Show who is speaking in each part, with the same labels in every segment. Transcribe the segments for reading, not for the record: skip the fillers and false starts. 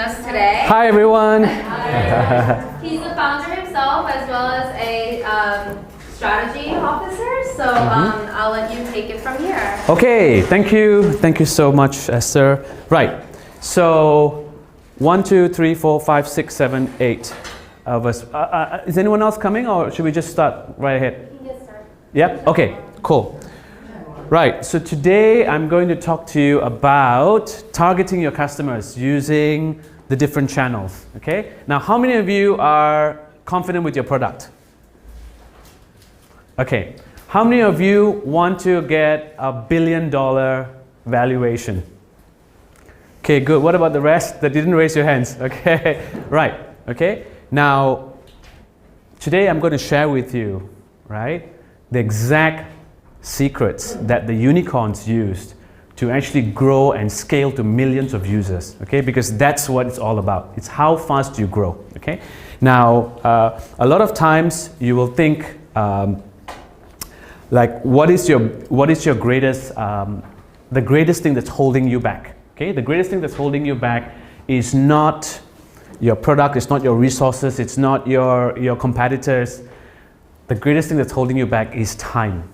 Speaker 1: us today.
Speaker 2: Hi everyone.
Speaker 1: He's the founder himself as well as a strategy officer. So I'll let you take it from here.
Speaker 2: Okay, thank you. Thank you so much, Esther. Right, so 1, 2, 3, 4, 5, 6, 7, 8 of us. Is anyone else coming or should we just start right ahead?
Speaker 1: You can get started.
Speaker 2: Yep, okay, cool. Right, so today I'm going to talk to you about targeting your customers using the different channels, okay? Now, how many of you are confident with your product? Okay, how many of you want to get $1 billion valuation? Okay, good. What about the rest that didn't raise your hands? Okay, right, okay. Now, today I'm going to share with you, right, the exact secrets that the unicorns used to actually grow and scale to millions of users, okay? Because that's what it's all about. It's how fast you grow, okay? Now, a lot of times you will think, like, what is your greatest, the greatest thing that's holding you back, okay? The greatest thing that's holding you back is not your product, it's not your resources, it's not your competitors. The greatest thing that's holding you back is time.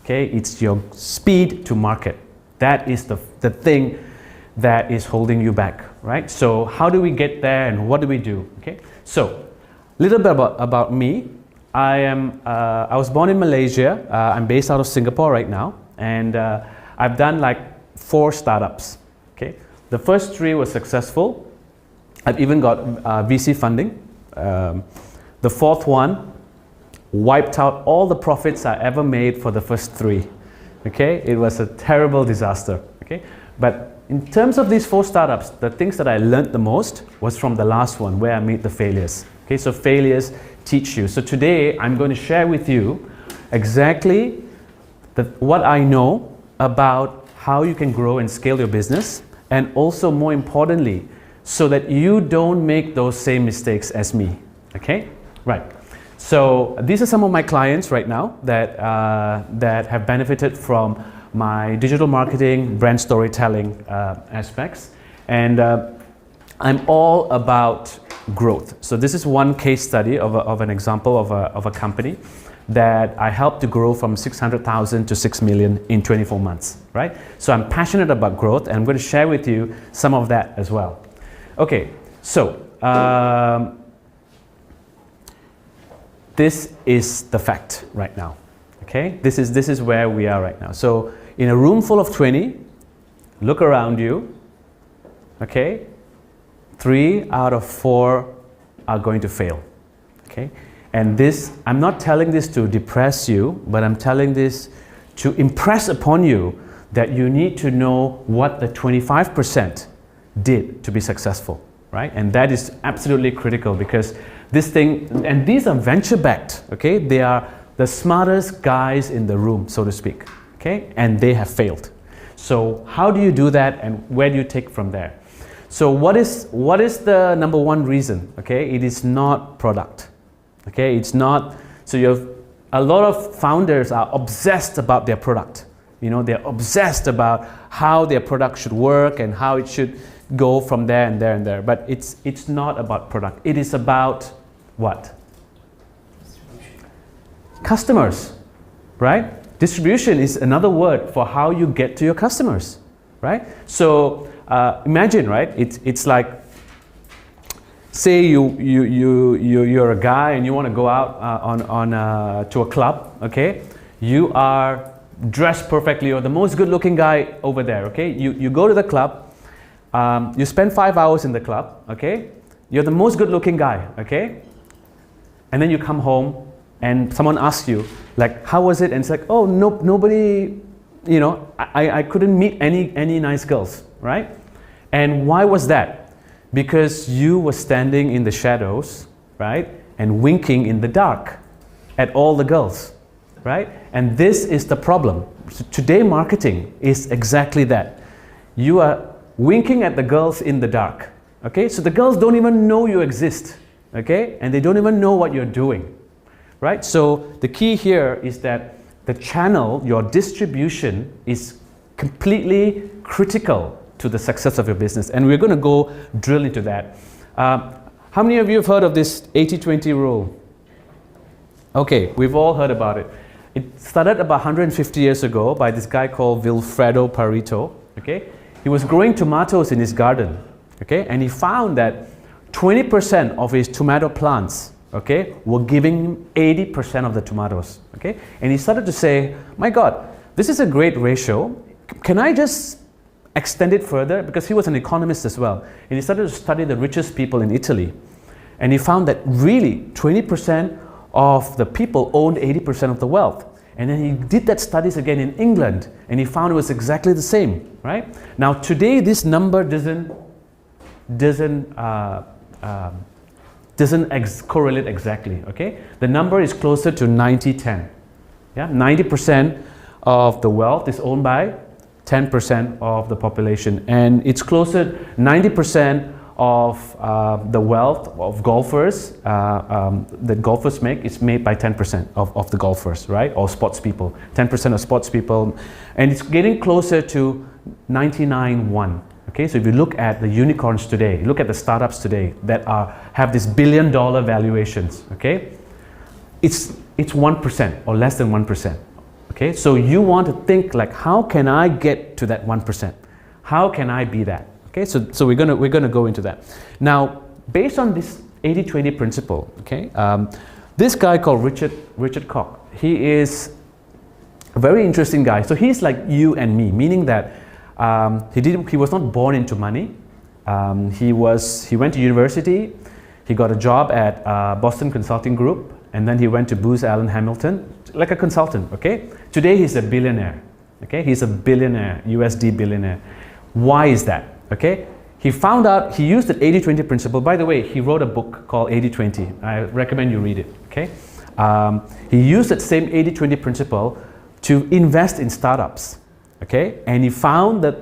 Speaker 2: Okay, it's your speed to market. That is the thing that is holding you back, right? So how do we get there and what do we do? Okay, so a little bit about me. I was born in Malaysia. I'm based out of Singapore right now, and I've done like 4 startups. Okay, the first 3 were successful. I've even got VC funding. The 4th one wiped out all the profits I ever made for the first 3. Okay, it was a terrible disaster. Okay, but in terms of these 4 startups, the things that I learned the most was from the last one where I made the failures. Okay, so failures teach you. So today I'm going to share with you exactly what I know about how you can grow and scale your business, and also more importantly, so that you don't make those same mistakes as me. Okay, right. So these are some of my clients right now that have benefited from my digital marketing, brand storytelling aspects, and I'm all about growth. So this is one case study of an example of a company that I helped to grow from 600,000 to 6 million in 24 months, right? So I'm passionate about growth, and I'm going to share with you some of that as well. Okay, so this is the fact right now, okay? This is where we are right now. So in a room full of 20, look around you, okay? 3 out of 4 are going to fail, okay? And this, I'm not telling this to depress you, but I'm telling this to impress upon you that you need to know what the 25% did to be successful, right? And that is absolutely critical, because this thing, and these are venture backed, okay? They are the smartest guys in the room, so to speak, okay? And they have failed. So how do you do that, and where do you take from there? So what is the number 1 reason? Okay, it is not product. Okay, it's not. So you have a lot of founders are obsessed about their product. You know, they're obsessed about how their product should work and how it should go from there and there and there. But it's not about product. It is about what? Customers, right? Distribution is another word for how you get to your customers, right? So imagine, right? It's like, say you're a guy and you want to go out to a club, okay? You are dressed perfectly, you're the most good-looking guy over there, okay? You go to the club, you spend 5 hours in the club, okay? You're the most good-looking guy, okay? And then you come home and someone asks you, like, how was it? And it's like, oh, no, nobody, you know, I couldn't meet any nice girls, right? And why was that? Because you were standing in the shadows, right? And winking in the dark at all the girls, right? And this is the problem. So today marketing is exactly that. You are winking at the girls in the dark, okay? So the girls don't even know you exist, okay? And they don't even know what you're doing, right? So the key here is that the channel, your distribution is completely critical to the success of your business. And we're going to go drill into that. How many of you have heard of this 80-20 rule? Okay, we've all heard about it. It started about 150 years ago by this guy called Vilfredo Pareto. Okay, he was growing tomatoes in his garden. Okay, and he found that 20% of his tomato plants, okay, were giving him 80% of the tomatoes. Okay, and he started to say, "My God, this is a great ratio. Can I just extend it further?" Because he was an economist as well, and he started to study the richest people in Italy, and he found that really 20% of the people owned 80% of the wealth. And then he did that studies again in England, and he found it was exactly the same, right? Now today this number doesn't correlate exactly, okay? The number is closer to 90-10. Yeah, 90% of the wealth is owned by 10% of the population, and it's closer 90% of the wealth of golfers that golfers make is made by 10% of the golfers, right? Or sports people, 10% of sports people, and it's getting closer to 99-1. Okay, so if you look at the unicorns today, look at the startups today that have this billion-dollar valuations. Okay, it's 1% or less than 1%. Okay, so you want to think like, how can I get to that 1%? How can I be that? Okay, so we're gonna go into that. Now, based on this 80-20 principle, okay, this guy called Richard Koch, he is a very interesting guy. So he's like you and me, meaning that he was not born into money. He went to university. He got a job at Boston Consulting Group, and then he went to Booz Allen Hamilton, like a consultant. Okay, today he's a billionaire. Okay, he's a billionaire, USD billionaire. Why is that? Okay, he found out, he used the 80-20 principle. By the way, he wrote a book called 80-20. I recommend you read it. Okay, he used that same 80-20 principle to invest in startups. Okay, and he found that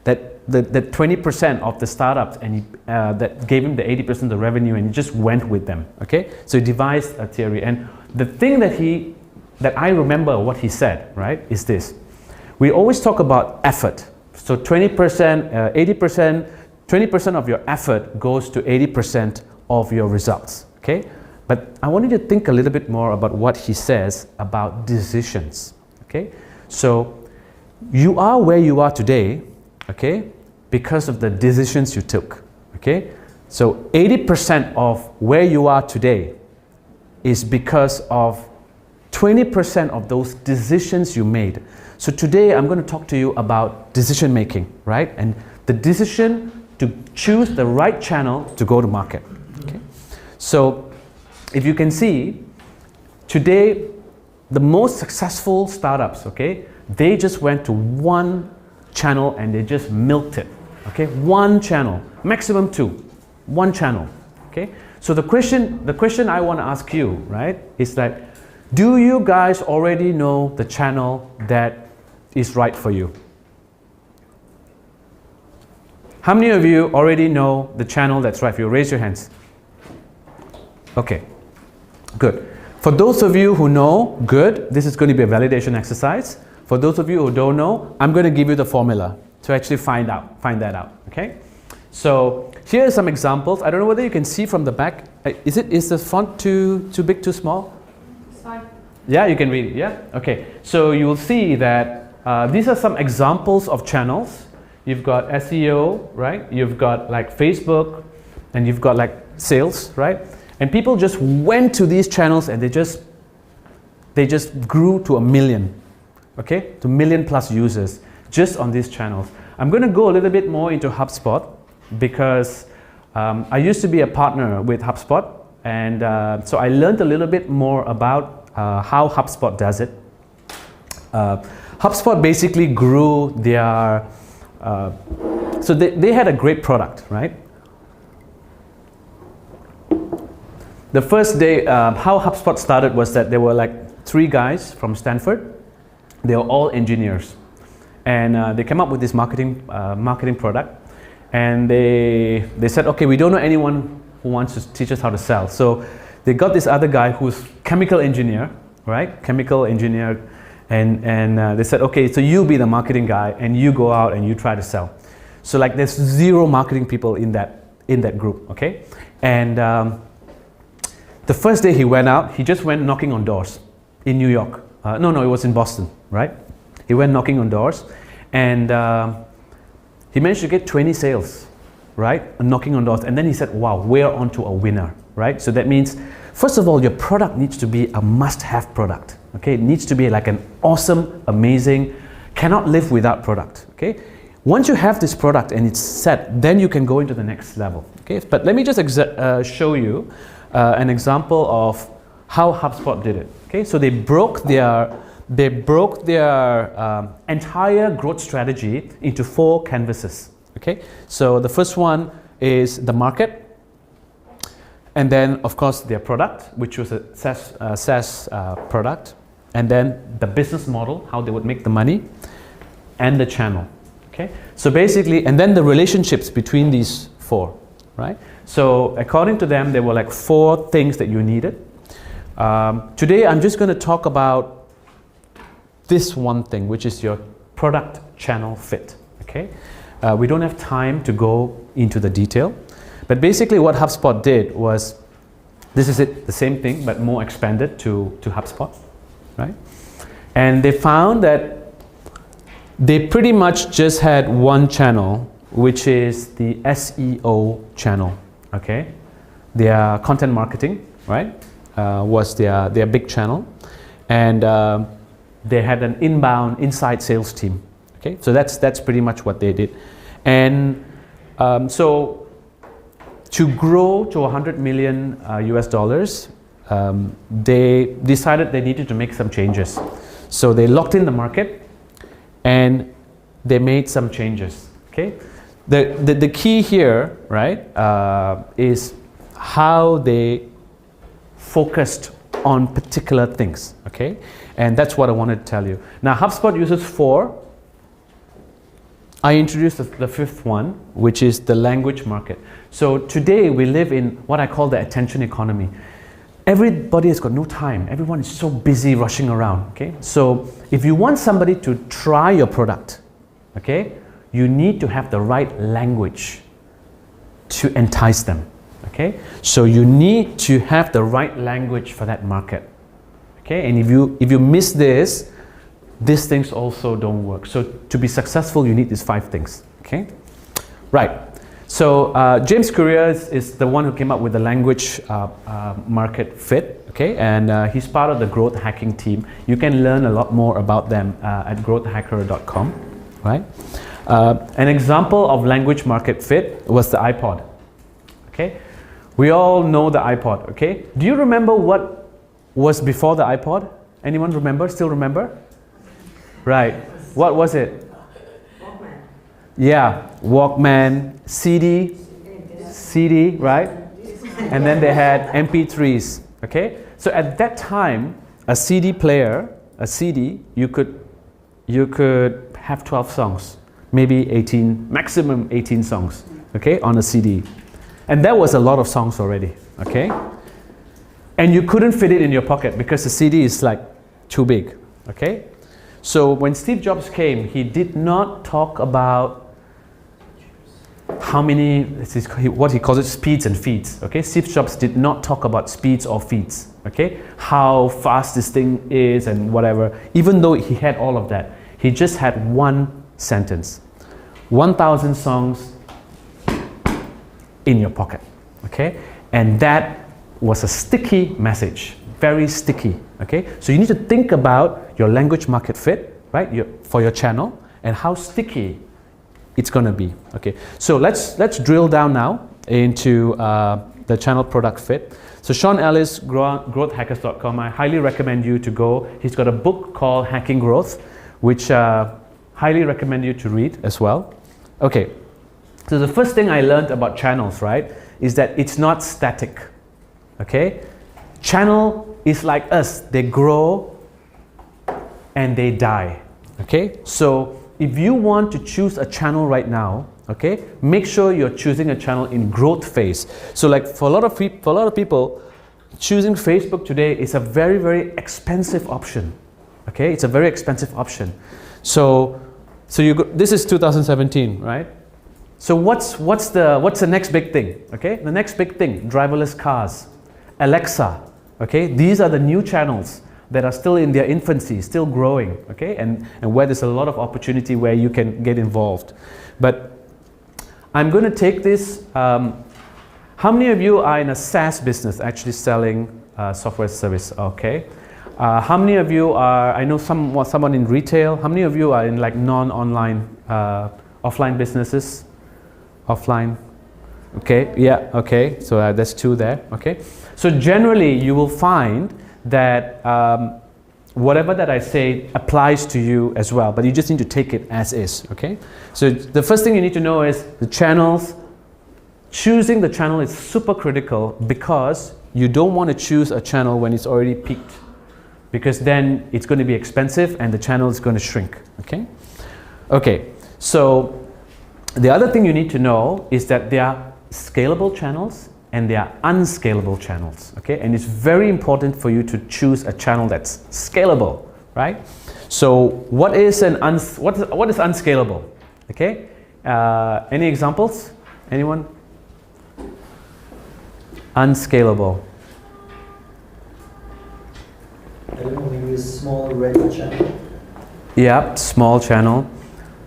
Speaker 2: 20% of the startups, and that gave him the 80% of the revenue, and he just went with them. Okay, so he devised a theory, and the thing that I remember what he said, right, is this: we always talk about effort. So 20%, 80%, 20% of your effort goes to 80% of your results. Okay, but I want you to think a little bit more about what he says about decisions. Okay, so you are where you are today, okay, because of the decisions you took, okay? So 80% of where you are today is because of 20% of those decisions you made. So today I'm going to talk to you about decision making, right? And the decision to choose the right channel to go to market, okay? So if you can see, today the most successful startups, okay, they just went to one channel and they just milked it. Okay, one channel, maximum two, one channel. Okay, so the question I want to ask you, right, is that, do you guys already know the channel that is right for you? How many of you already know the channel that's right for you? Raise your hands. Okay, good. For those of you who know, good, this is going to be a validation exercise. For those of you who don't know, I'm going to give you the formula to actually find that out, okay? So here are some examples. I don't know whether you can see from the back. Is the font too big, too small?
Speaker 1: It's fine.
Speaker 2: Yeah, you can read it, yeah? Okay, so you'll see that these are some examples of channels. You've got SEO, right? You've got like Facebook, and you've got like sales, right? And people just went to these channels and they just grew to 1 million. Okay, to 1 million plus users just on these channels. I'm going to go a little bit more into HubSpot because I used to be a partner with HubSpot, and so I learned a little bit more about how HubSpot does it. HubSpot basically grew their, so they had a great product, right? The first day, how HubSpot started was that there were like 3 guys from Stanford. They were all engineers, and they came up with this marketing product, and they said, okay, we don't know anyone who wants to teach us how to sell. So they got this other guy who's chemical engineer, right? Chemical engineer, and they said, okay, so you be the marketing guy and you go out and you try to sell. So like there's 0 marketing people in that group, okay? And the first day he went out, he just went knocking on doors in New York. No, it was in Boston, right? He went knocking on doors, and he managed to get 20 sales, right? Knocking on doors, and then he said, wow, we're onto a winner, right? So that means, first of all, your product needs to be a must-have product, okay? It needs to be like an awesome, amazing, cannot live without product, okay? Once you have this product and it's set, then you can go into the next level, okay? But let me just show you an example of how HubSpot did it, okay? So they broke their entire growth strategy into 4 canvases, okay? So the first one is the market, and then of course their product, which was a SaaS product, and then the business model, how they would make the money, and the channel, okay? So basically, and then the relationships between these 4, right? So according to them, there were like 4 things that you needed. Today I'm just going to talk about this one thing, which is your product channel fit, okay? We don't have time to go into the detail, but basically what HubSpot did was, this is it, the same thing, but more expanded to HubSpot, right? And they found that they pretty much just had one channel, which is the SEO channel, okay? Their content marketing, right, was their big channel, and they had an inside sales team, okay? So that's pretty much what they did. And so to grow to 100 million US dollars, they decided they needed to make some changes. So they locked in the market and they made some changes, okay? The key here, right, is how they focused on particular things, okay? And that's what I wanted to tell you. Now HubSpot uses 4. I introduced the 5th one, which is the language market. So today we live in what I call the attention economy. Everybody has got no time. Everyone is so busy rushing around, okay? So if you want somebody to try your product, okay, you need to have the right language to entice them, okay? So you need to have the right language for that market, okay? And if you miss this, these things also don't work. So to be successful, you need these 5 things, okay? Right. So James Courier is the one who came up with the language market fit, okay? And he's part of the growth hacking team. You can learn a lot more about them at growthhacker.com, right? An example of language market fit was the iPod, okay? We all know the iPod, okay? Do you remember what was before the iPod? Anyone remember? Still remember? Right. What was it?
Speaker 3: Walkman.
Speaker 2: Yeah, Walkman, CD, right? And then they had MP3s, okay? So at that time, a CD player, you could have 12 songs, maybe 18, maximum 18 songs, okay, on a CD. And that was a lot of songs already, okay? And you couldn't fit it in your pocket because the CD is like too big, okay? So when Steve Jobs came, he did not talk about how many, what he calls it, speeds and feeds, okay? Steve Jobs did not talk about speeds or feeds, okay? How fast this thing is and whatever. Even though he had all of that, he just had one sentence. 1,000 songs in your pocket, okay? And that was a sticky message, very sticky, okay? So you need to think about your language market fit, right, for your channel, and how sticky it's going to be, okay? So let's drill down now into the channel product fit. So Sean Ellis, growthhackers.com, I highly recommend you to go. He's got a book called Hacking Growth, which highly recommend you to read as well. Okay, so the first thing I learned about channels, right, is that it's not static, okay? Channel is like us, they grow and they die, okay? So if you want to choose a channel right now, okay, make sure you're choosing a channel in growth phase. So like for a lot of people, choosing Facebook today is a very, very expensive option, okay? It's a very expensive option. So this is 2017, right? So what's the next big thing? Okay, the next big thing: driverless cars, Alexa. Okay, these are the new channels that are still in their infancy, still growing. Okay, and where there's a lot of opportunity where you can get involved. But I'm going to take this. How many of you are in a SaaS business, actually selling software service? Okay. How many of you are? I know someone in retail. How many of you are in like non-online, offline businesses? Offline. Okay. Yeah. Okay. So that's 2 there. Okay. So generally, you will find that whatever that I say applies to you as well, but you just need to take it as is. Okay. So the first thing you need to know is the channels. Choosing the channel is super critical because you don't want to choose a channel when it's already peaked, because then it's going to be expensive and the channel is going to shrink. Okay. Okay. So the other thing you need to know is that there are scalable channels and there are unscalable channels. Okay. And it's very important for you to choose a channel that's scalable, right? So what is what is unscalable? Okay. Any examples? Anyone? Unscalable.
Speaker 3: I don't know, maybe a small radio channel.
Speaker 2: Yeah, small channel.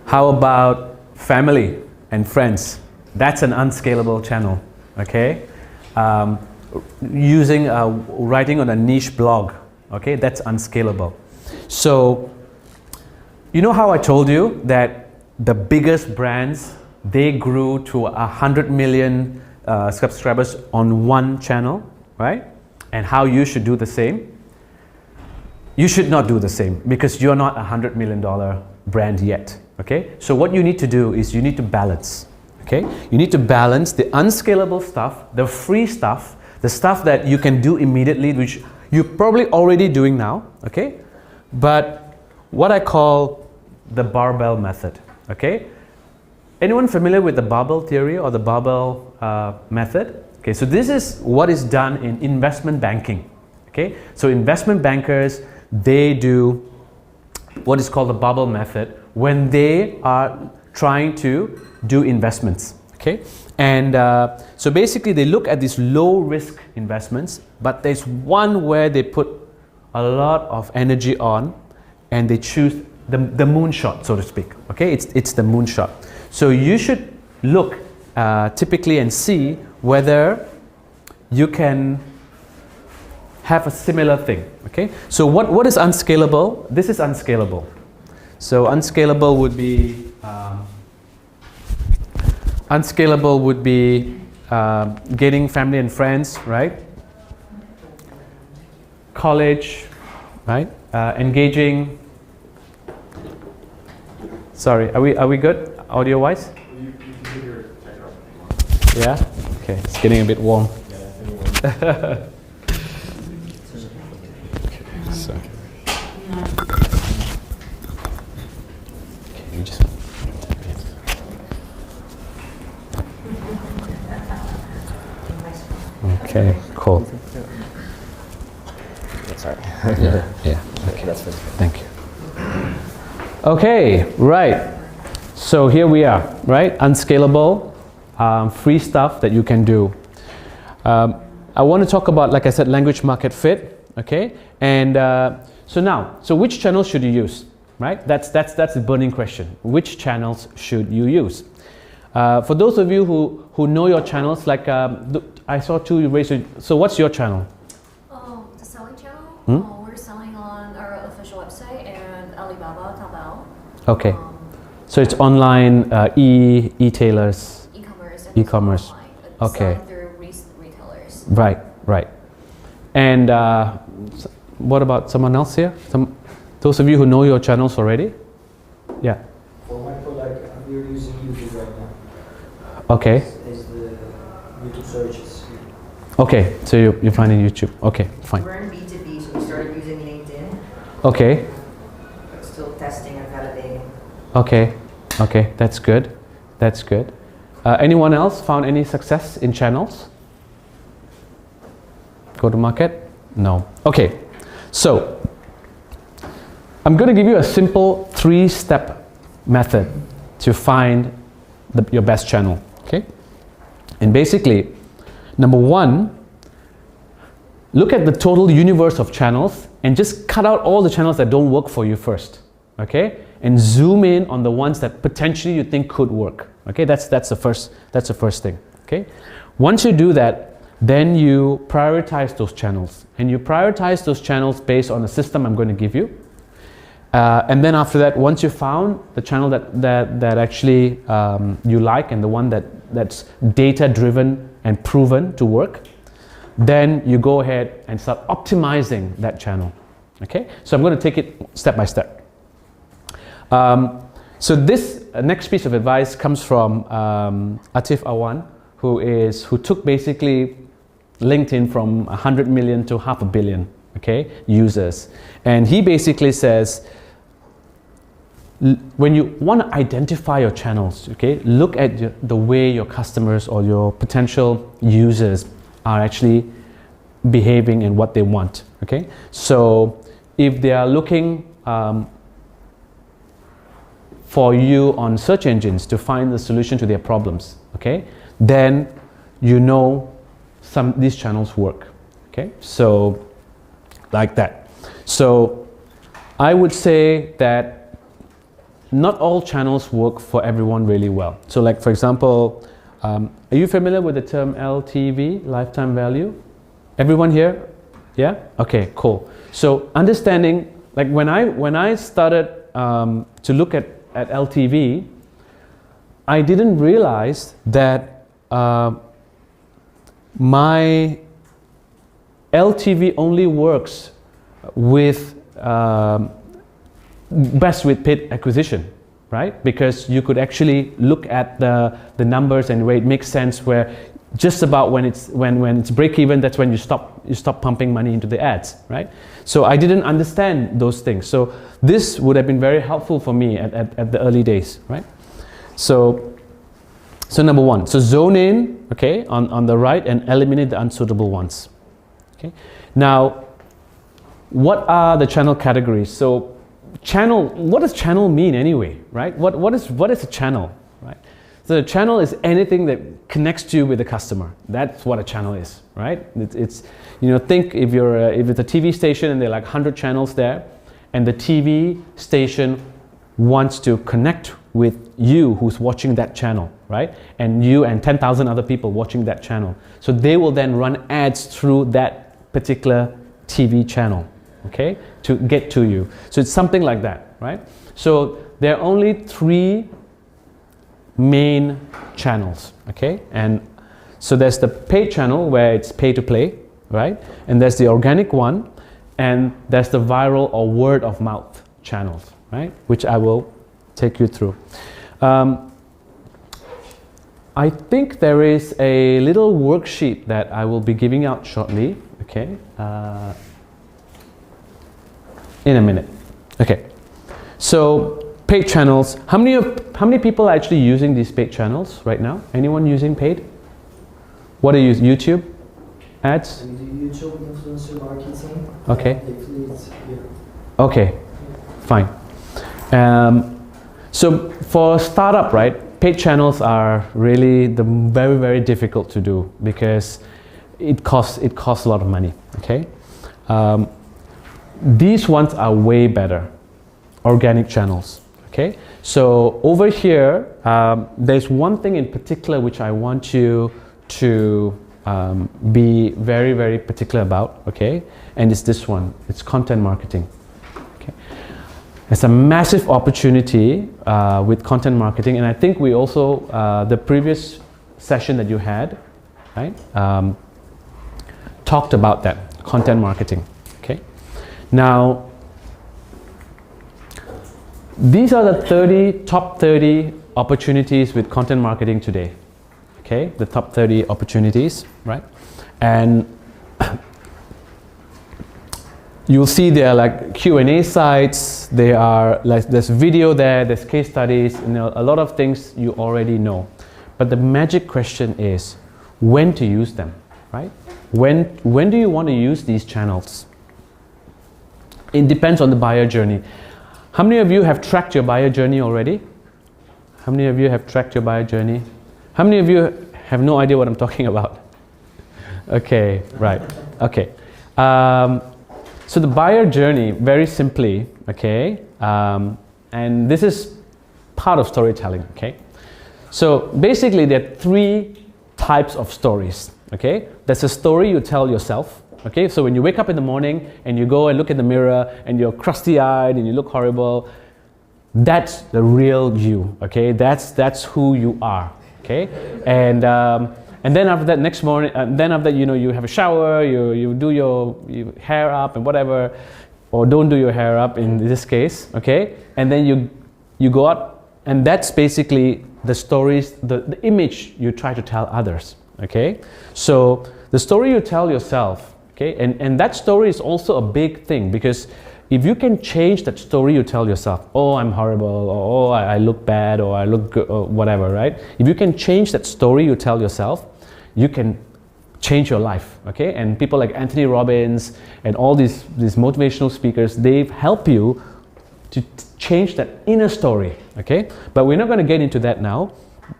Speaker 2: How about family and friends? That's an unscalable channel. Okay. Writing on a niche blog. Okay, that's unscalable. So, you know how I told you that the biggest brands, they grew to 100 million subscribers on one channel, right? And how you should do the same. You should not do the same because you're not $100 million brand yet. Okay, so what you need to do is you need to balance. Okay, you need to balance the unscalable stuff, the free stuff, the stuff that you can do immediately, which you're probably already doing now. Okay, but what I call the barbell method. Okay, anyone familiar with the barbell theory or the barbell method? Okay, so this is what is done in investment banking. Okay, so investment bankers, they do what is called the barbell method when they are trying to do investments. Okay, and so basically they look at these low risk investments, but there's one where they put a lot of energy on and they choose the moonshot, so to speak. Okay, it's the moonshot. So you should look typically and see whether you can have a similar thing. Okay, so what is unscalable? This is unscalable. So unscalable would be getting family and friends, right? College, right? Engaging. Sorry, are we good audio wise?
Speaker 4: You can keep your timer up.
Speaker 2: Yeah. Okay, it's getting a bit warm. So. Okay, you just. Okay, cool.
Speaker 3: Sorry.
Speaker 2: Yeah.
Speaker 3: Okay, that's fine.
Speaker 2: Thank you. Okay, right. So here we are, right? Unscalable, free stuff that you can do. I want to talk about, like I said, language market fit. Okay, and so which channels should you use, right? That's the burning question. Which channels should you use? For those of you who know your channels, like I saw 2 raise. So what's your channel?
Speaker 5: The selling channel. We're selling on our official website and Alibaba, Taobao.
Speaker 2: Okay, so it's online e-tailers.
Speaker 5: E-commerce. And
Speaker 2: E-commerce.
Speaker 5: online,
Speaker 2: Okay.
Speaker 5: selling through retailers.
Speaker 2: Right. And what about someone else here? Those of you who know your channels already? Yeah.
Speaker 3: For my product, we're using YouTube right now.
Speaker 2: Okay.
Speaker 3: As the YouTube searches.
Speaker 2: Okay. So you find in YouTube. Okay. Fine.
Speaker 6: We're in B2B, so we started using LinkedIn,
Speaker 2: Okay.
Speaker 6: but still testing and validating.
Speaker 2: Okay. That's good. Anyone else found any success in channels? Go to market? No. Okay. So I'm going to give you a simple 3-step method to find your best channel. Okay, and basically, number one, look at the total universe of channels and just cut out all the channels that don't work for you first. Okay, and zoom in on the ones that potentially you think could work. Okay, that's the first thing. Okay, once you do that, then you prioritize those channels, and you prioritize those channels based on the system I'm going to give you. And then after that, once you found the channel that actually you like, and the one that's data driven and proven to work, then you go ahead and start optimizing that channel. Okay, so I'm going to take it step by step. So this next piece of advice comes from Atif Awan, who took basically LinkedIn from 100 million to 500 million, okay, users. And he basically says, when you want to identify your channels, okay, look at the way your customers or your potential users are actually behaving and what they want. Okay, so if they are looking for you on search engines to find the solution to their problems, okay, then you know these channels work. Okay, so like that. So I would say that not all channels work for everyone really well. So like, for example, are you familiar with the term LTV, lifetime value? Everyone here? Yeah? Okay, cool. So understanding, like when I started to look at LTV, I didn't realize that my LTV only works with best with paid acquisition, right? Because you could actually look at the numbers and where it makes sense, where just about when it's break even, that's when you stop pumping money into the ads, right? So I didn't understand those things. So this would have been very helpful for me at the early days, right? So number one, so zone in, okay, on the right, and eliminate the unsuitable ones. Okay. Now, what are the channel categories? So channel, what does channel mean anyway, right? What is a channel, right? So a channel is anything that connects you with the customer. That's what a channel is, right? It's you know, think if it's a TV station and there are like 100 channels there, and the TV station wants to connect with you who's watching that channel, right? And you and 10,000 other people watching that channel. So they will then run ads through that particular TV channel, okay, to get to you. So it's something like that, right? So there are only 3 main channels, okay? And so there's the paid channel where it's pay to play, right? And there's the organic one, and there's the viral or word of mouth channels, right? Which I will take you through. I think there is a little worksheet that I will be giving out shortly, okay? In a minute. Okay. So paid channels. How many people are actually using these paid channels right now? Anyone using paid? What do you use? YouTube ads?
Speaker 3: We do YouTube influencer marketing.
Speaker 2: Okay.
Speaker 3: Affiliates, yeah.
Speaker 2: Okay. Fine. So for a startup, right, paid channels are really very, very difficult to do because it costs a lot of money. Okay. These ones are way better, organic channels. Okay, so over here, there's one thing in particular which I want you to be very, very particular about. Okay, and it's this one. It's content marketing. Okay, it's a massive opportunity with content marketing, and I think we also the previous session that you had, right, talked about that content marketing. Okay. Now, these are the top 30 opportunities with content marketing today. Okay, the top 30 opportunities, right? And you'll see there are like Q&A sites, there are like there's video there, there's case studies, you know, a lot of things you already know. But the magic question is when to use them, right? When do you want to use these channels? It depends on the buyer journey. How many of you have tracked your buyer journey already? How many of you have tracked your buyer journey? How many of you have no idea what I'm talking about? Okay, right. Okay. So the buyer journey, very simply, okay, and this is part of storytelling, okay? So basically there are three types of stories, okay? There's a story you tell yourself, okay? So when you wake up in the morning and you go and look in the mirror and you're crusty-eyed and you look horrible, that's the real you, okay? That's who you are, okay? And then after that, next morning, then after that, you have a shower, you do your hair up and whatever, or don't do your hair up in this case, okay? And then you go out, and that's basically the stories, the image you try to tell others, okay? So the story you tell yourself, okay? And that story is also a big thing, because if you can change that story you tell yourself, oh, I'm horrible, or oh, I look bad, or I look good, or whatever, right? If you can change that story you tell yourself, you can change your life, okay? And people like Anthony Robbins and all these motivational speakers, they help you to change that inner story, okay? But we're not going to get into that now.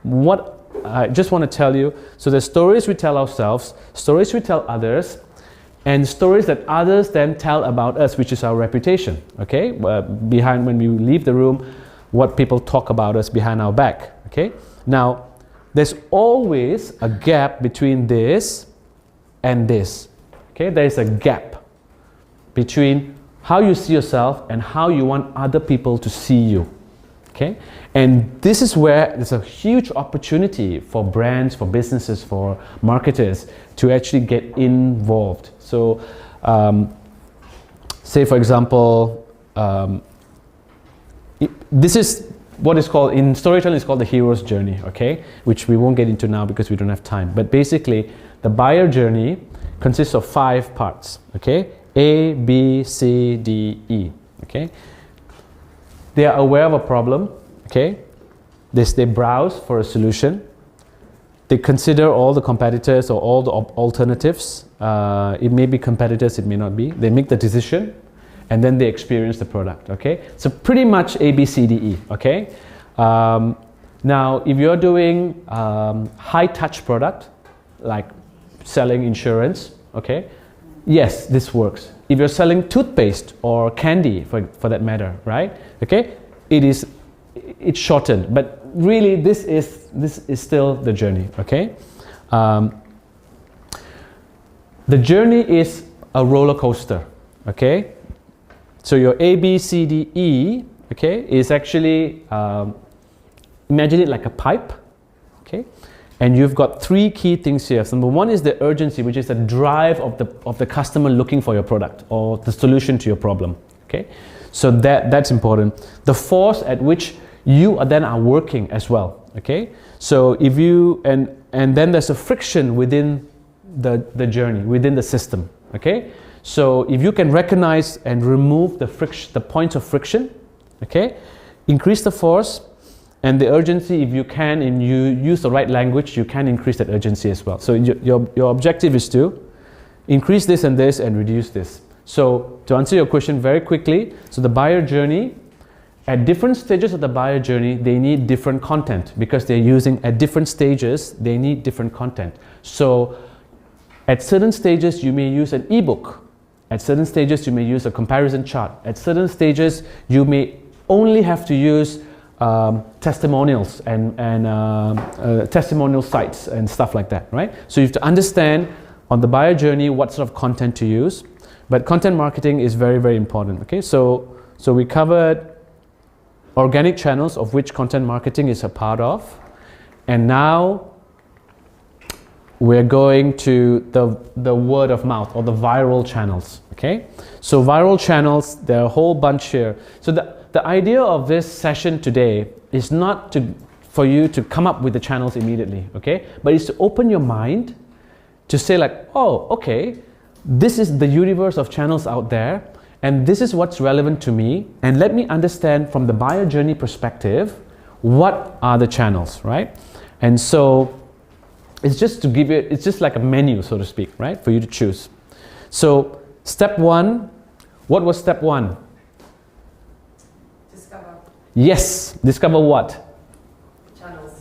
Speaker 2: What I just want to tell you, so the stories we tell ourselves, stories we tell others, and stories that others then tell about us, which is our reputation, okay? Behind, when we leave the room, what people talk about us behind our back, okay? Now, there's always a gap between this and this, okay? There's a gap between how you see yourself and how you want other people to see you, okay? And this is where there's a huge opportunity for brands, for businesses, for marketers to actually get involved. So, say for example, this is what is called, in storytelling, is called the hero's journey, okay? Which we won't get into now because we don't have time. But basically, the buyer journey consists of 5 parts, okay? A, B, C, D, E, okay? They are aware of a problem, okay? They browse for a solution. They consider all the competitors or all the alternatives. It may be competitors, it may not be. They make the decision, and then they experience the product, okay? So pretty much A, B, C, D, E, okay? Now, if you're doing high-touch product, like selling insurance, okay? Yes, this works. If you're selling toothpaste or candy, for that matter, right? Okay? It's shortened, but really this is still the journey, okay? The journey is a roller coaster, okay? So your A, B, C, D, E, okay, is actually, imagine it like a pipe, okay? And you've got 3 key things here. So number 1 is the urgency, which is the drive of the customer looking for your product or the solution to your problem, okay? So that's important. The force at which you are working as well, okay? So if you, and then there's a friction within the journey, within the system, okay? So if you can recognize and remove the points of friction, okay? Increase the force and the urgency. If you can, and you use the right language, you can increase that urgency as well. So your objective is to increase this and reduce this. So to answer your question very quickly, so the buyer journey, at different stages of the buyer journey, they need different content because they're using, at different stages, they need different content. So at certain stages, you may use an ebook. At certain stages, you may use a comparison chart. At certain stages, you may only have to use testimonials and testimonial sites and stuff like that, right? So you have to understand on the buyer journey what sort of content to use. But content marketing is very, very important, okay? So we covered organic channels, of which content marketing is a part of. And now we're going to the word of mouth or the viral channels, okay? So viral channels, there are a whole bunch here. So the idea of this session today is not for you to come up with the channels immediately, okay? But it's to open your mind to say like, oh, okay, this is the universe of channels out there, and this is what's relevant to me, and let me understand from the buyer journey perspective, what are the channels, right? And so it's just to give you, it's just like a menu, so to speak, right, for you to choose. So step 1, what was step 1?
Speaker 6: Discover.
Speaker 2: Yes, discover what?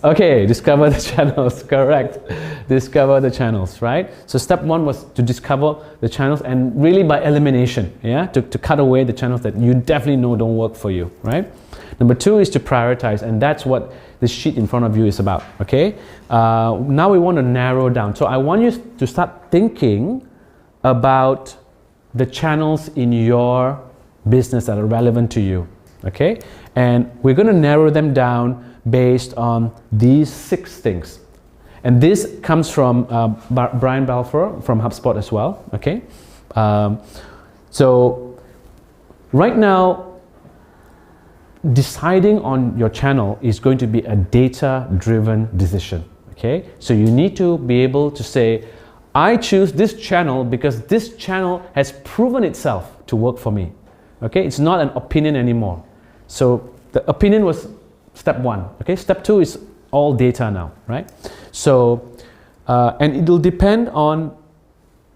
Speaker 2: Okay, discover the channels, correct. Discover the channels, right? So step one was to discover the channels and really by elimination, yeah? To cut away the channels that you definitely know don't work for you, right? Number two is to prioritize, and that's what this sheet in front of you is about, okay? Now we want to narrow down. So I want you to start thinking about the channels in your business that are relevant to you, okay? And we're going to narrow them down based on these 6 things. And this comes from Brian Balfour from HubSpot as well, okay? So right now, deciding on your channel is going to be a data-driven decision, okay? So you need to be able to say, I choose this channel because this channel has proven itself to work for me, okay? It's not an opinion anymore. So the opinion was step 1, okay? Step 2 is all data now, right? So, and it will depend on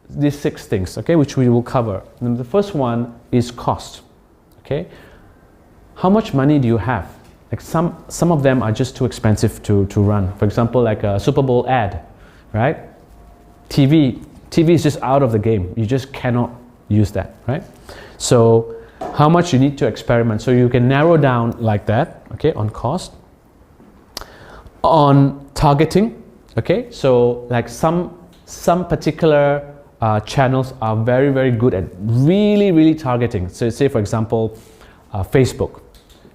Speaker 2: these 6 things, okay, which we will cover. And the first one is cost, okay? How much money do you have? Like some of them are just too expensive to run. For example, like a Super Bowl ad, right? TV is just out of the game. You just cannot use that, right? So how much you need to experiment. So you can narrow down like that, okay, on cost. On targeting, okay, so like some particular channels are very, very good at really targeting. So say for example, Facebook.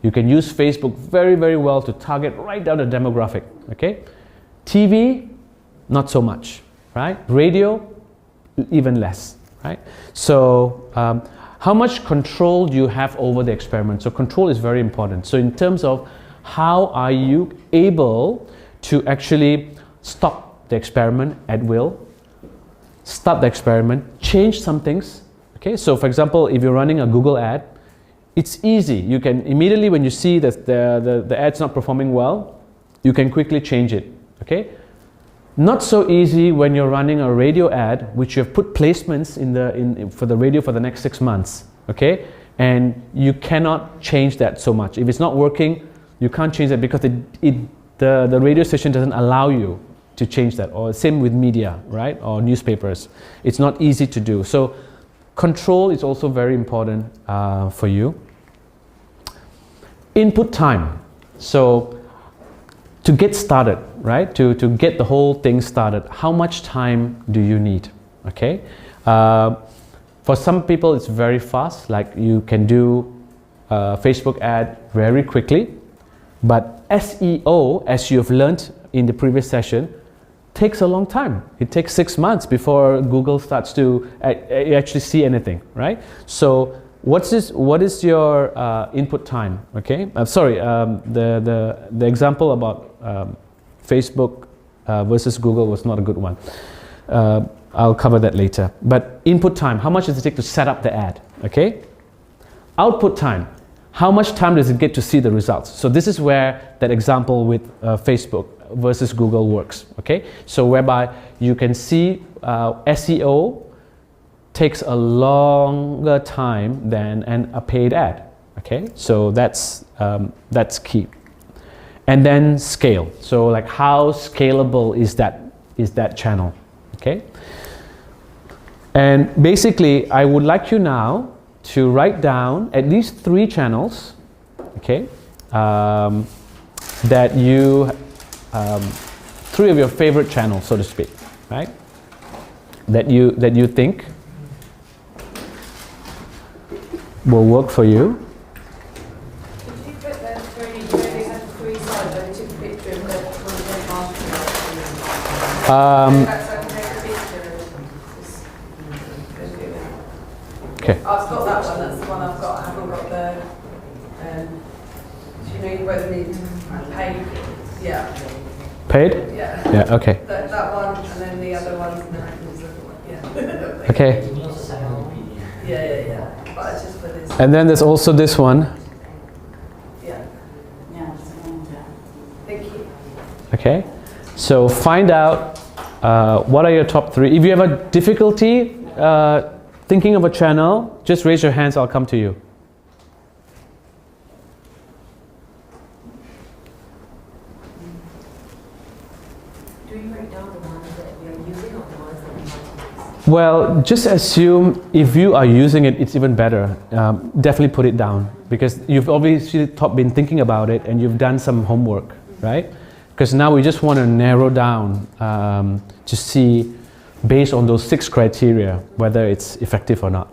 Speaker 2: You can use Facebook very, very well to target right down the demographic, okay? TV, not so much, right? Radio, even less, right? So how much control do you have over the experiment? So control is very important. So in terms of how are you able to actually stop the experiment at will, stop the experiment, change some things, okay? So for example, if you're running a Google ad, it's easy. You can immediately, when you see that the ad's not performing well, you can quickly change it, okay? Not so easy when you're running a radio ad, which you have put placements for the radio for the next 6 months, okay? And you cannot change that so much. If it's not working, you can't change that because the radio station doesn't allow you to change that. Or same with media, right? Or newspapers. It's not easy to do. So control is also very important for you. Input time. So to get started, right? To get the whole thing started, how much time do you need? Okay. For some people, it's very fast. Like you can do a Facebook ad very quickly. But SEO, as you've learned in the previous session, takes a long time. It takes 6 months before Google starts to actually see anything, right? So what is your input time? Okay, sorry, the example about Facebook versus Google was not a good one. I'll cover that later. But input time, how much does it take to set up the ad? Okay. Output time, how much time does it get to see the results? So this is where that example with Facebook versus Google works, okay? So whereby you can see SEO takes a longer time than a paid ad, okay? So that's key. And then scale. So like how scalable is that channel, okay? And basically, I would like you now to write down at least 3 channels, okay? That you 3 of your favorite channels, so to speak, right? That you think will work for you.
Speaker 7: Did you put the 3, maybe had 3 slides, I took a picture of the one that's okay for picture.
Speaker 2: Okay.
Speaker 7: I've got that one, that's the one I've got. I haven't got the, do you know you both need paid? Yeah.
Speaker 2: Paid?
Speaker 7: Yeah.
Speaker 2: Yeah, okay.
Speaker 7: That one, and then the other ones, and then I can just look at one. Yeah.
Speaker 2: Okay.
Speaker 7: Yeah. But it's just for this.
Speaker 2: And then there's also this one.
Speaker 7: Yeah. Thank you.
Speaker 2: Okay. So find out what are your top 3. If you have a difficulty thinking of a channel, just raise your hands, I'll come to you. Well, just assume if you are using it, it's even better. Definitely put it down because you've obviously been thinking about it and you've done some homework, right? Because now we just want to narrow down to see, based on those 6 criteria, whether it's effective or not.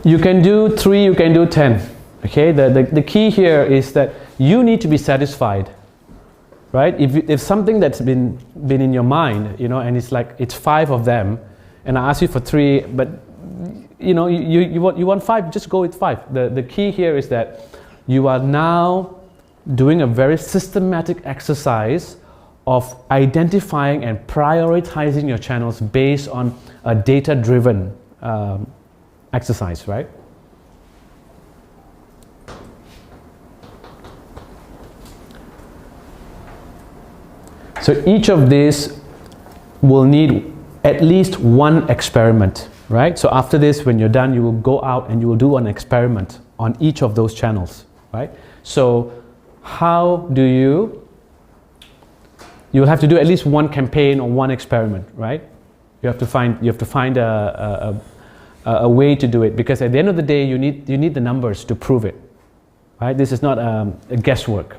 Speaker 2: You can do 3, you can do 10. Okay, the key here is that you need to be satisfied, right? If something that's been in your mind, you know, and it's like it's 5 of them, and I ask you for 3, but you know you want 5, just go with 5. The key here is that you are now doing a very systematic exercise of identifying and prioritizing your channels based on a data-driven exercise, right? So each of these will need at least one experiment, right? So after this, when you're done, you will go out and you will do an experiment on each of those channels, right? So how do you'll have to do at least one campaign or one experiment, right? You have to find a way to do it, because at the end of the day, you need the numbers to prove it, right? This is not a guesswork.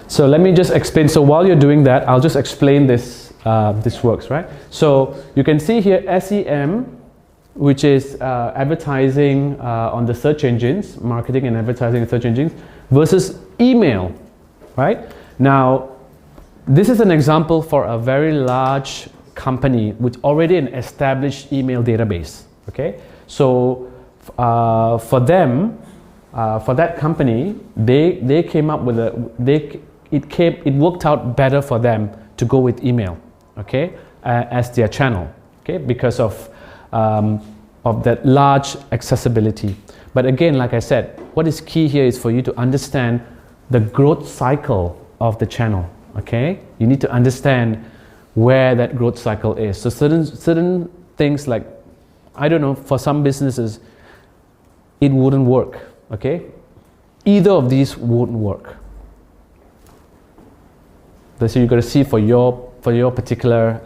Speaker 2: So let me just explain. So while you're doing that, I'll just explain this works, right? So you can see here SEM, which is advertising on the search engines, marketing and advertising in search engines, versus email, right? Now, this is an example for a very large company with already an established email database, okay? So for them, for that company, they came up with it worked out better for them to go with email, okay, as their channel, okay, because of that large accessibility. But again, like I said, what is key here is for you to understand the growth cycle of the channel, okay? You need to understand where that growth cycle is. So certain things like, I don't know, for some businesses, it wouldn't work, okay? Either of these wouldn't work. So you've got to see for your particular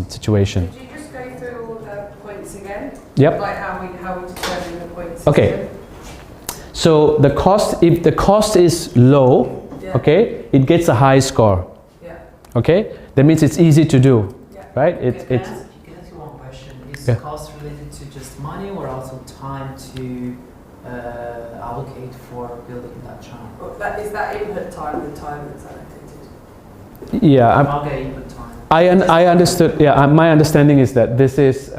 Speaker 2: situation.
Speaker 7: Could you just go through all the points again?
Speaker 2: Yep.
Speaker 7: Like how we determine the points.
Speaker 2: Okay. So the cost, if the cost is low,
Speaker 7: Yeah.
Speaker 2: okay, it gets a high score.
Speaker 7: Yeah.
Speaker 2: Okay, that means it's easy to do,
Speaker 7: Yeah.
Speaker 2: right?
Speaker 3: Can I ask you one question? Is
Speaker 2: Yeah.
Speaker 3: cost related to just money or also time to allocate for building that channel?
Speaker 7: Well, is that input time the time that's allocated?
Speaker 2: Yeah,
Speaker 3: Okay, input time.
Speaker 2: I understood. Yeah, my understanding is that this is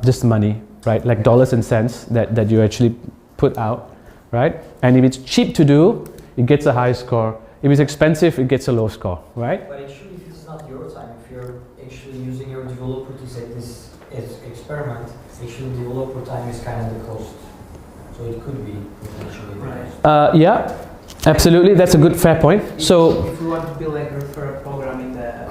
Speaker 2: just money, right? Like dollars and cents that you actually put out, right? And if it's cheap to do, it gets a high score. If it's expensive, it gets a low score, right?
Speaker 8: But actually, if it's not your time, if you're actually using your developer to set this as experiment, actually developer time is kind of the cost. So it could be potentially.
Speaker 3: Right.
Speaker 2: Yeah, absolutely. That's a good fair point. So
Speaker 3: if we want to build like a referral program in the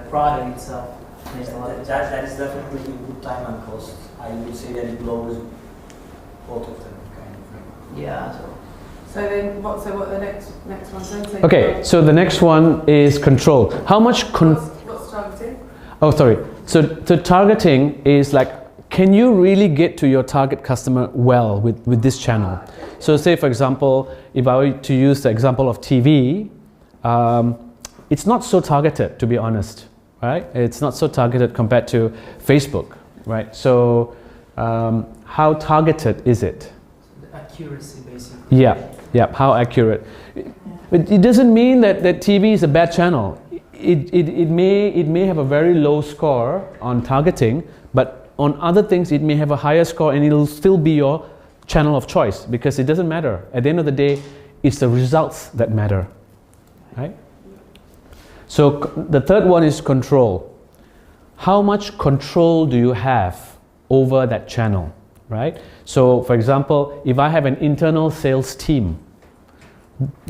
Speaker 3: product itself, there's a lot of
Speaker 8: That is definitely a good time and cost. I would say that it lowers both of them, kind of.
Speaker 3: yeah.
Speaker 7: So then, what the next one then? So
Speaker 2: okay, so the next one is control. How much
Speaker 7: what's targeting?
Speaker 2: Oh, sorry. So targeting is like, can you really get to your target customer well with this channel? So say, for example, if I were to use the example of TV, it's not so targeted, to be honest, right? It's not so targeted compared to Facebook, right? So how targeted is it?
Speaker 3: The accuracy, basically.
Speaker 2: Yeah, how accurate. But it doesn't mean that TV is a bad channel. it may have a very low score on targeting, but on other things it may have a higher score, and it'll still be your channel of choice, because it doesn't matter. At the end of the day, it's the results that matter, right? So the third one is control. How much control do you have over that channel, right? So for example, if I have an internal sales team,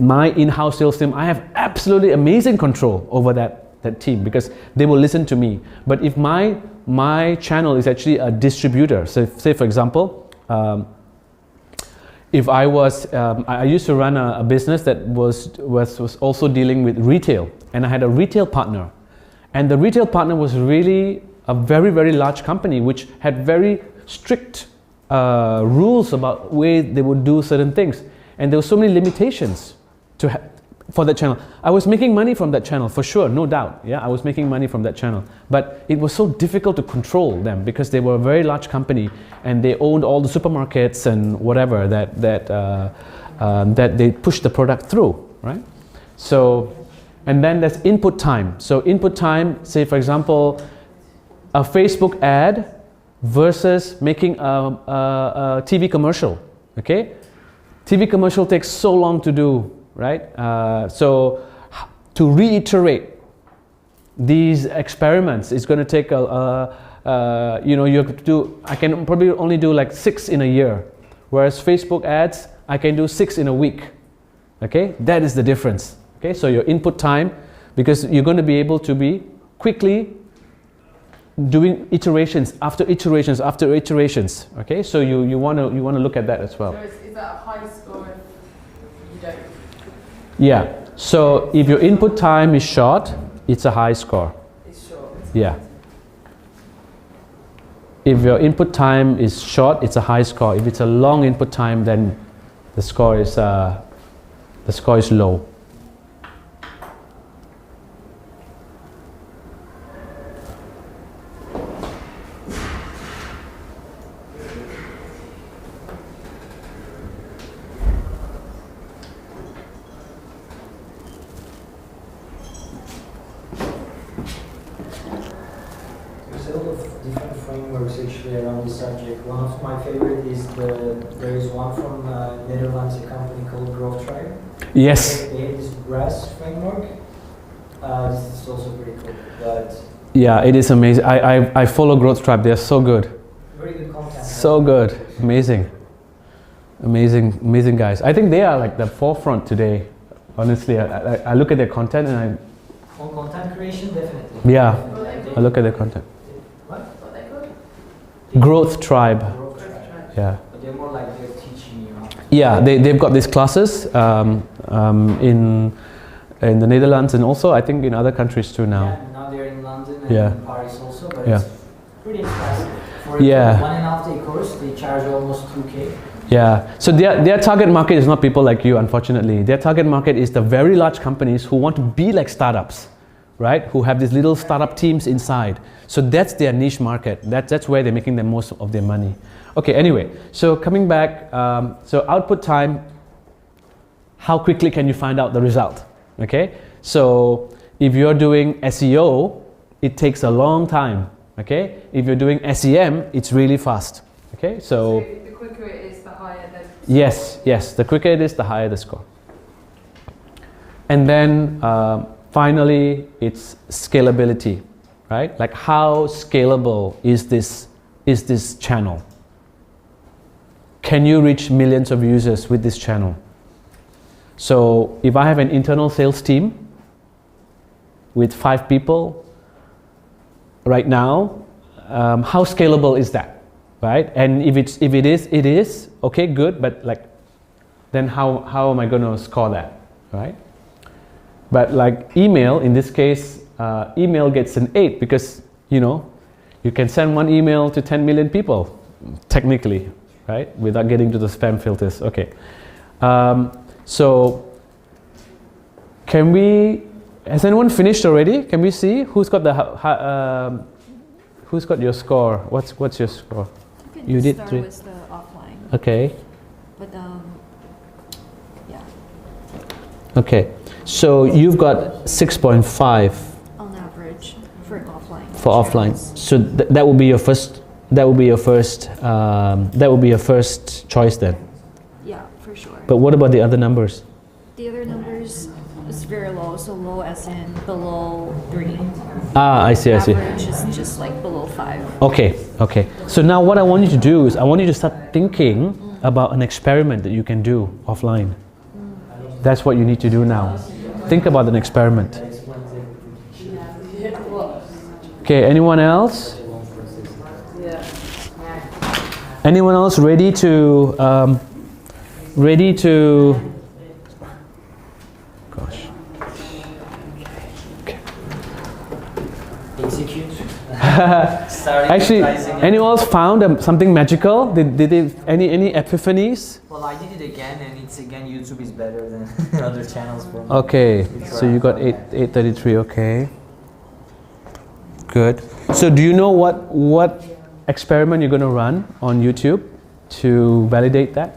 Speaker 2: my in-house sales team, I have absolutely amazing control over that team, because they will listen to me. But if my channel is actually a distributor, so say for example, if I was, I used to run a business that was also dealing with retail, and I had a retail partner, and the retail partner was really a very, very large company which had very strict rules about way they would do certain things, and there were so many limitations for that channel. I was making money from that channel for sure, no doubt. Yeah, I was making money from that channel, but it was so difficult to control them because they were a very large company and they owned all the supermarkets and whatever that they pushed the product through, right? So, and then there's input time. So input time, say for example, a Facebook ad versus making a TV commercial. Okay, TV commercial takes so long to do. Right? So to reiterate these experiments is going to take you have to do, I can probably only do like 6 in a year, whereas Facebook ads, I can do 6 in a week. Okay, that is the difference. Okay, so your input time, because you're going to be able to be quickly doing iterations after iterations after iterations. Okay, so you want to look at that as well.
Speaker 7: So is that a high score if you don't?
Speaker 2: Yeah, so if your input time is short, it's a high score.
Speaker 7: It's short.
Speaker 2: Yeah. If your input time is short, it's a high score. If it's a long input time, then the score is low.
Speaker 8: There's a lot of different frameworks actually around this subject. One of my favorite is there is one from Netherlands, a company called Growth Tribe.
Speaker 2: Yes.
Speaker 8: They have this GRASS framework. This is also pretty cool. But
Speaker 2: Yeah, it is amazing. I follow Growth Tribe. They're so good.
Speaker 8: very good content.
Speaker 2: So good. Amazing. Amazing guys. I think they are like the forefront today. Honestly, I look at their content and
Speaker 8: On content creation, definitely.
Speaker 2: yeah,
Speaker 8: Definitely.
Speaker 2: I look at their content.
Speaker 8: What?
Speaker 7: What they called?
Speaker 2: Growth Tribe.
Speaker 8: Growth Tribe.
Speaker 2: Yeah.
Speaker 8: But they're more like they're teaching you how to.
Speaker 2: Yeah, they've got these classes in the Netherlands and also I think in other countries too now.
Speaker 8: Yeah, now they're in London and
Speaker 2: Yeah.
Speaker 8: in Paris also, but
Speaker 2: Yeah.
Speaker 8: it's pretty expensive. For
Speaker 2: Yeah.
Speaker 8: a 1.5 day course, they charge almost 2K.
Speaker 2: Yeah, so their target market is not people like you, unfortunately. Their target market is the very large companies who want to be like startups, right? Who have these little startup teams inside. So that's their niche market. That's where they're making the most of their money. Okay, anyway, so coming back, so output time, how quickly can you find out the result? Okay, so if you're doing SEO, it takes a long time. Okay, if you're doing SEM, it's really fast. Okay,
Speaker 7: So the quicker it is, the higher the.
Speaker 2: yes, the quicker it is, the higher the score. And then finally, it's scalability, right? Like how scalable is this channel? Can you reach millions of users with this channel? So if I have an internal sales team with 5 people right now, how scalable is that? Right? And if it is okay, good. But like, then how am I going to score that? Right? But like email, in this case, email gets an 8 because you can send one email to 10 million people, technically, right? Without getting to the spam filters. Okay. So has anyone finished already? Can we see who's got who's got your score? What's your score? You did
Speaker 5: start
Speaker 2: 3.
Speaker 5: with the offline,
Speaker 2: Okay.
Speaker 5: but yeah.
Speaker 2: Okay. So you've got 6.5. For offline. So that will be your first. That will be your first. That will be your first choice then.
Speaker 5: Yeah, for sure.
Speaker 2: But what about the other numbers?
Speaker 5: The other numbers is very low, so low as in below 3.
Speaker 2: Ah, I see. I see.
Speaker 5: Average is just like below 5.
Speaker 2: Okay. Okay. So now what I want you to do is I want you to start thinking about an experiment that you can do offline. That's what you need to do now. Think about an experiment. Okay, anyone else? Anyone else ready to gosh.
Speaker 8: Execute.
Speaker 2: Actually, anyone else found something magical? Did they any epiphanies?
Speaker 3: Well, I did it again, and it's again YouTube is better than other channels for me.
Speaker 2: Okay, so you got 833. Okay, good. So do you know what experiment you're going to run on YouTube to validate that?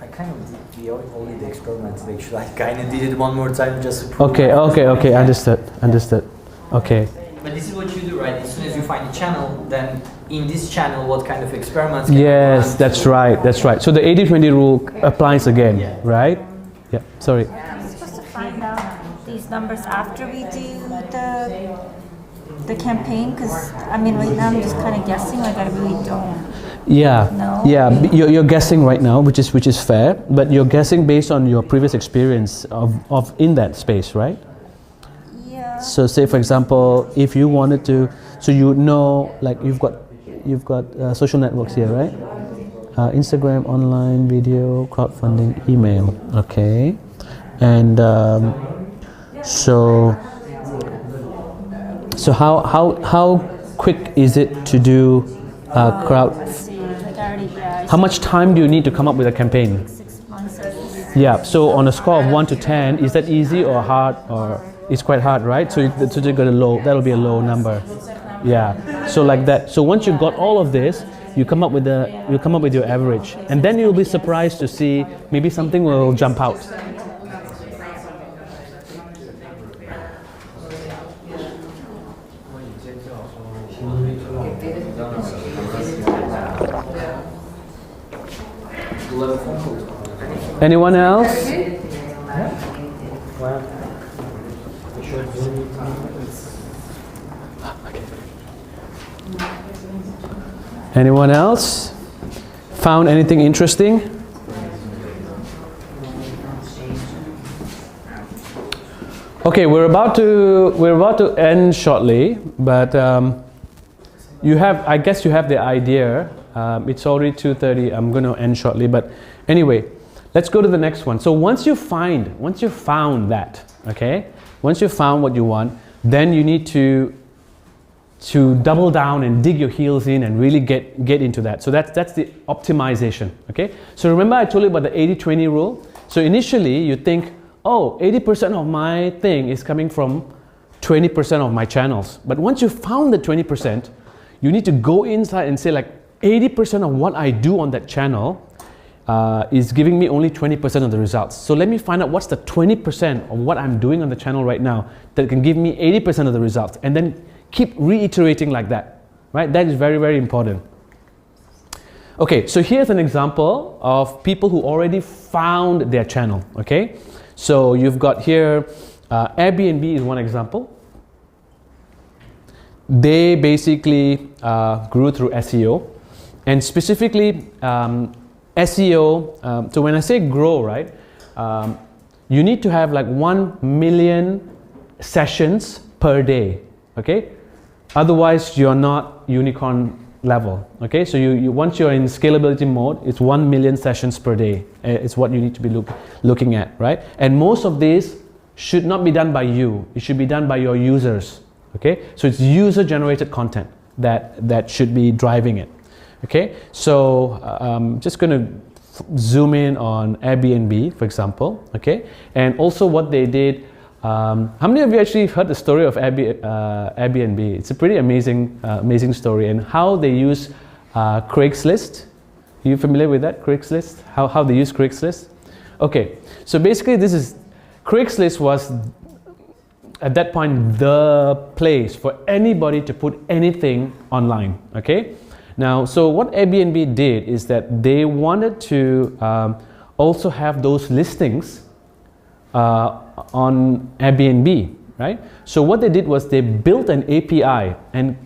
Speaker 3: I kind of did only the experiments actually. I kind of did it one more time just to prove.
Speaker 2: Okay, understood. Okay.
Speaker 3: But this is what you do, right? As soon as you find a channel, then in this channel, what kind of experiments? Can
Speaker 2: Yes,
Speaker 3: you
Speaker 2: that's right. So the 80-20 rule applies again,
Speaker 3: Yeah.
Speaker 2: right? Yeah. Sorry.
Speaker 9: We're supposed to find out these numbers after we do the campaign, because I mean right now I'm just kind of guessing, like I really don't.
Speaker 2: Yeah.
Speaker 9: No.
Speaker 2: Yeah. You're guessing right now, which is fair, but you're guessing based on your previous experience of in that space, right?
Speaker 9: Yeah.
Speaker 2: So say for example, if you wanted to, so you know, like you've got social networks here, right? Instagram, online, video, crowdfunding, email. Okay, and so how quick is it to do crowd?
Speaker 9: Let's see. Like I already, yeah.
Speaker 2: How much time do you need to come up with a campaign?
Speaker 9: 6 months at least.
Speaker 2: Yeah. So on a score of 1 to 10, is that easy or hard? Or it's quite hard, right? So you got a low. That'll be a low number. Yeah. So like that. So once you've got all of this, you come up with your average, and then you'll be surprised to see maybe something will jump out. Anyone else? Anyone else? Found anything interesting? Okay, we're about to end shortly, but I guess you have the idea. It's already 2:30. I'm going to end shortly, but anyway, let's go to the next one. So once you found that, okay, once you found what you want, then you need to double down and dig your heels in and really get into that. So that's the optimization, okay? So remember I told you about the 80-20 rule? So initially you think, oh, 80% of my thing is coming from 20% of my channels. But once you found the 20%, you need to go inside and say like 80% of what I do on that channel is giving me only 20% of the results. So let me find out what's the 20% of what I'm doing on the channel right now that can give me 80% of the results, and then keep reiterating like that, right? That is very, very important. Okay, so here's an example of people who already found their channel, okay? So you've got here, Airbnb is one example. They basically grew through SEO, and specifically SEO, so when I say grow, right, you need to have like 1 million sessions per day, okay? Otherwise, you're not unicorn level, okay? So you once you're in scalability mode, it's 1 million sessions per day. It's what you need to be looking at, right? And most of these should not be done by you. It should be done by your users, okay? So it's user-generated content that should be driving it, okay? So I'm just going to zoom in on Airbnb, for example, okay? And also what they did. How many of you actually heard the story of Airbnb? It's a pretty amazing story, and how they use Craigslist. Are you familiar with that, Craigslist? How they use Craigslist? Okay, so basically Craigslist was at that point the place for anybody to put anything online. Okay. Now, so what Airbnb did is that they wanted to also have those listings on Airbnb, right? So what they did was they built an API, and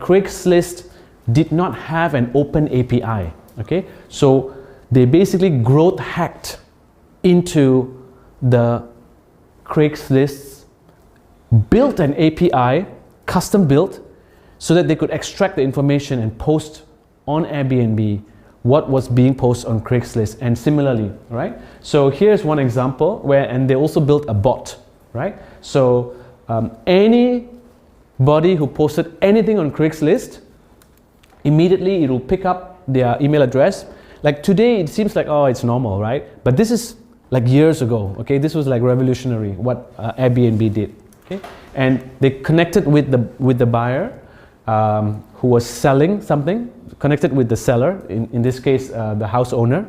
Speaker 2: Craigslist did not have an open API. Okay, so they basically growth hacked into the Craigslist, built an API, custom built, so that they could extract the information and post on Airbnb what was being posted on Craigslist, and similarly, right? So here's one example where, and they also built a bot, right? So anybody who posted anything on Craigslist, immediately it will pick up their email address. Like today it seems like, oh, it's normal, right? But this is like years ago, okay? This was like revolutionary what Airbnb did, okay? And they connected with the buyer who was selling something, connected with the seller, in this case the house owner,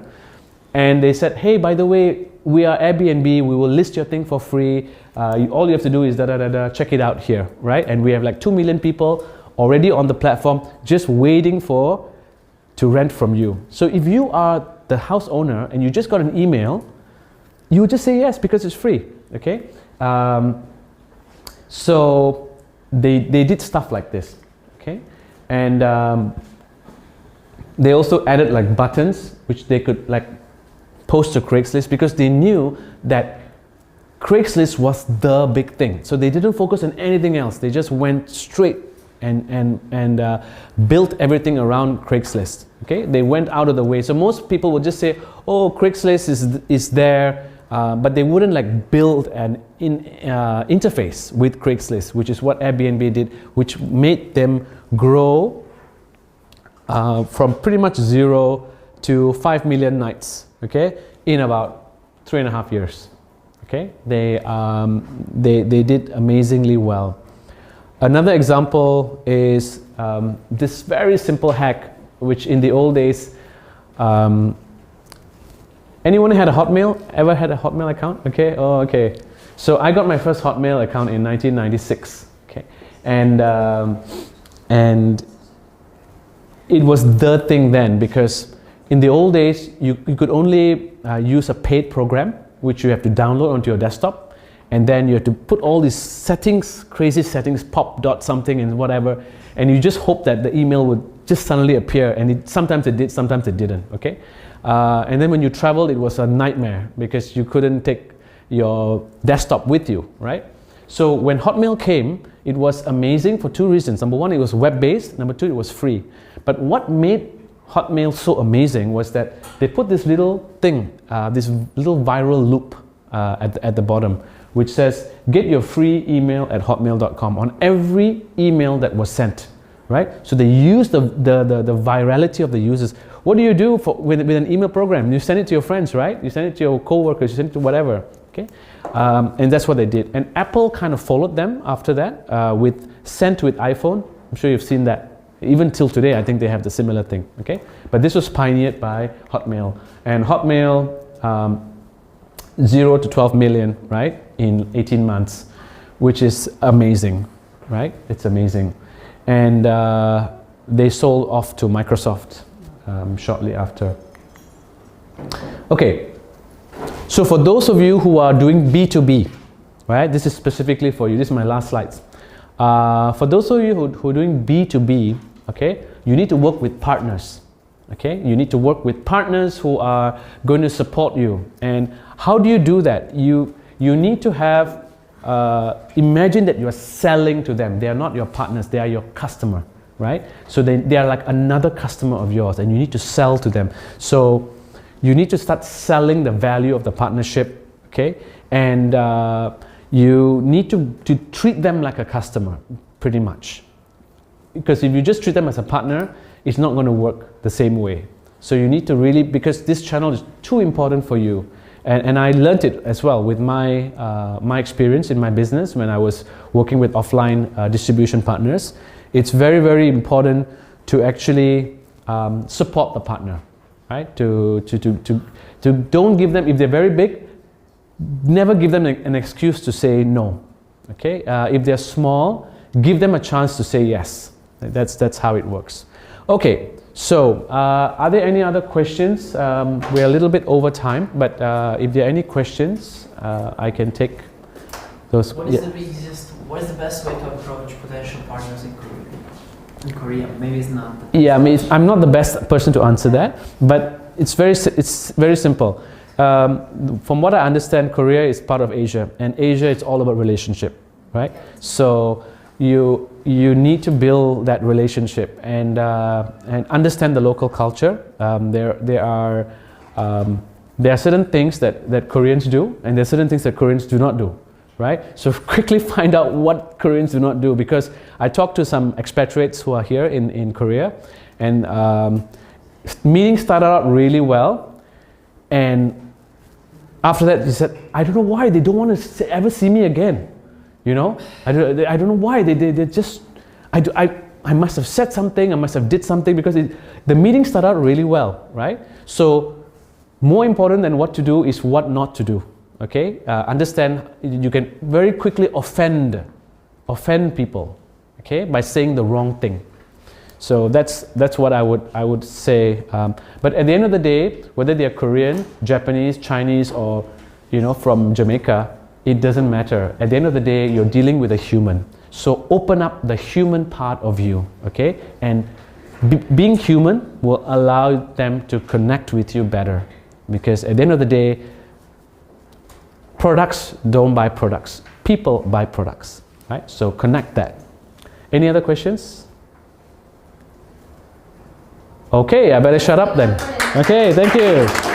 Speaker 2: and they said, hey, by the way, we are Airbnb, we will list your thing for free, all you have to do is check it out here, right? And we have like 2 million people already on the platform just waiting to rent from you. So if you are the house owner and you just got an email, you would just say yes because it's free, okay? So they did stuff like this, okay? And they also added like buttons which they could like post to Craigslist, because they knew that Craigslist was the big thing. So they didn't focus on anything else. They just went straight and built everything around Craigslist. Okay, they went out of the way. So most people would just say, "Oh, Craigslist is there," but they wouldn't like build an interface with Craigslist, which is what Airbnb did, which made them grow from pretty much 0 to 5 million nights. Okay, in about 3.5 years. Okay, they did amazingly well. Another example is this very simple hack, which in the old days, anyone had a Hotmail? Ever had a Hotmail account? Okay, oh, okay. So I got my first Hotmail account in 1996. Okay, and it was the thing then, because in the old days you could only use a paid program, which you have to download onto your desktop, and then you have to put all these settings, crazy settings, pop dot something and whatever, and you just hope that the email would just suddenly appear, and sometimes it did, sometimes it didn't, okay? And then when you traveled, it was a nightmare because you couldn't take your desktop with you, right? So when Hotmail came, it was amazing for 2 reasons. Number one, it was web-based. Number two, it was free. But what made Hotmail so amazing was that they put this little thing, this little viral loop at the bottom, which says, get your free email at hotmail.com on every email that was sent, right? So they use the virality of the users. What do you do with an email program? You send it to your friends, right? You send it to your co-workers, you send it to whatever, okay? And that's what they did. And Apple kind of followed them after that with Sent with iPhone. I'm sure you've seen that. Even till today, I think they have the similar thing, okay? But this was pioneered by Hotmail. And Hotmail, 0 to 12 million, right? In 18 months, which is amazing, right? It's amazing. And they sold off to Microsoft shortly after. Okay, so for those of you who are doing B2B, right? This is specifically for you. This is my last slides. For those of you who are doing B2B, okay, you need to work with partners. Okay, you need to work with partners who are going to support you. And how do you do that? You need to have, imagine that you are selling to them. They are not your partners, they are your customer, right? So they are like another customer of yours, and you need to sell to them. So you need to start selling the value of the partnership, okay? And you need to treat them like a customer, pretty much. Because if you just treat them as a partner, it's not going to work the same way. So you need to really, because this channel is too important for you. And I learned it as well with my experience in my business when I was working with offline distribution partners. It's very, very important to actually support the partner, right? To don't give them, if they're very big, never give them an excuse to say no, Okay, if they're small, give them a chance to say yes. That's how it works. Okay, so are there any other questions? We're a little bit over time, but if there are any questions, I can take those.
Speaker 3: What is the easiest? What is the best way to approach potential partners in Korea? In Korea, maybe it's not.
Speaker 2: Yeah, I mean, I'm not the best person to answer that, but it's very simple. From what I understand, Korea is part of Asia, and Asia it's all about relationship, right? So you need to build that relationship and understand the local culture. There are certain things that Koreans do, and there are certain things that Koreans do not do, right? So quickly find out what Koreans do not do, because I talked to some expatriates who are here in Korea, and meetings started out really well, and after that, he said, I don't know why they don't want to ever see me again. You know, I don't know why they just, I must have said something, I must have did something, because the meeting started out really well, right? So more important than what to do is what not to do, okay? Understand you can very quickly offend people, okay, by saying the wrong thing. So that's what I would say. But at the end of the day, whether they are Korean, Japanese, Chinese, or from Jamaica, it doesn't matter. At the end of the day, you're dealing with a human. So open up the human part of you, okay? And being human will allow them to connect with you better, because at the end of the day, products don't buy products. People buy products, right? So connect that. Any other questions? Okay, I better shut up then. Okay, thank you.